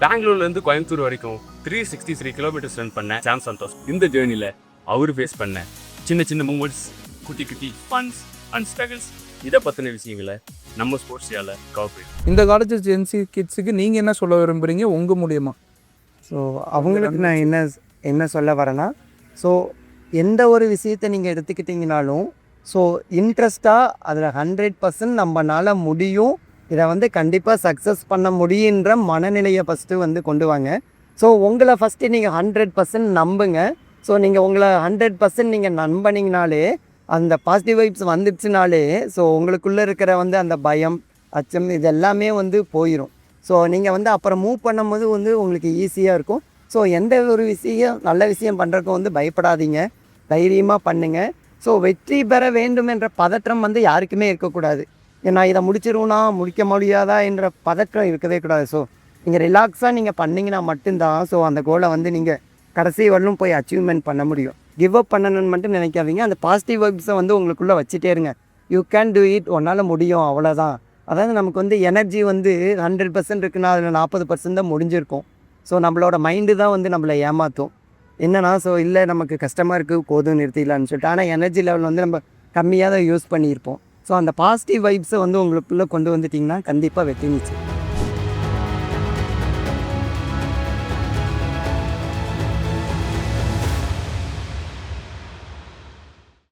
பெங்களூர்லேருந்து கோயம்புத்தூர் வரைக்கும் 363 kilometres run பண்ண சாம் சந்தோஷ். இந்த ஜேர்னியில் அவர் ஃபேஸ் பண்ண சின்ன சின்ன மூமெண்ட்ஸ், குட்டி குட்டி ஃபன்ஸ் அண்ட் ஸ்ட்ரகிள்ஸ், இதை பற்றின விஷயங்களை நம்ம ஸ்போர்ட்ஸியால் கவர் பண்ணி இந்த காலேஜ் ஜென்சி கிட்ஸுக்கு நீங்கள் என்ன சொல்ல விரும்புகிறீங்க உங்கள் மூலியமாக? ஸோ அவங்களுக்கு நான் என்ன சொல்ல வரேன்னா, ஸோ எந்த ஒரு விஷயத்தை நீங்கள் எடுத்துக்கிட்டிங்கனாலும் ஸோ இன்ட்ரெஸ்ட்டாக அதில் 100% நம்மளால் முடியும், இதை வந்து கண்டிப்பாக சக்ஸஸ் பண்ண முடியுன்ற மனநிலையை ஃபஸ்ட்டு கொண்டு வாங்க. ஸோ உங்களை ஃபஸ்ட்டு நீங்கள் 100% நம்புங்க. ஸோ நீங்கள் உங்களை 100% நீங்கள் நம்பினீங்கனாலே அந்த பாசிட்டிவ் வைப்ஸ் வந்துடுச்சுனாலே ஸோ உங்களுக்குள்ளே இருக்கிற அந்த பயம், அச்சம் இது எல்லாமே போயிடும். ஸோ நீங்கள் அப்புறம் மூவ் பண்ணும்போது உங்களுக்கு ஈஸியாக இருக்கும். ஸோ எந்த ஒரு விஷயம் நல்ல விஷயம் பண்ணுறதுக்கு பயப்படாதீங்க, தைரியமாக பண்ணுங்கள். ஸோ வெற்றி பெற வேண்டும் என்ற பதற்றம் யாருக்குமே இருக்கக்கூடாது. ஏன்னா இதை முடிச்சிருவோனா முடிக்க முடியாதா என்ற பதற்றம் இருக்கவே கூடாது. ஸோ நீங்கள் ரிலாக்ஸாக நீங்கள் பண்ணிங்கன்னா மட்டும்தான் ஸோ அந்த கோலை நீங்கள் கடைசி வரலும் போய் அச்சீவ்மெண்ட் பண்ண முடியும். கிவ் அப் பண்ணணும்னு மட்டும் நினைக்காதீங்க. அந்த பாசிட்டிவ் வைப்ஸை உங்களுக்குள்ளே வச்சுட்டே இருங்க. யூ கேன் டூ இட், உன்னால் முடியும், அவ்வளோதான். அதாவது நமக்கு எனர்ஜி 100% இருக்குன்னா அதில் 40% தான் முடிஞ்சிருக்கும். ஸோ நம்மளோட மைண்டு தான் நம்மளை ஏமாற்றும். என்னன்னா ஸோ இல்லை நமக்கு கஷ்டமாக இருக்குது போதும் நிறுத்திடலான்னு சொல்லிட்டு, ஆனால் எனர்ஜி லெவல் நம்ம கம்மியாக தான் யூஸ் பண்ணியிருப்போம். ஸோ அந்த பாசிட்டிவ் வைப்ஸை உங்களுக்குள்ளே கொண்டு வந்துட்டிங்கன்னா கண்டிப்பாக வெற்றி நிச்சயம்.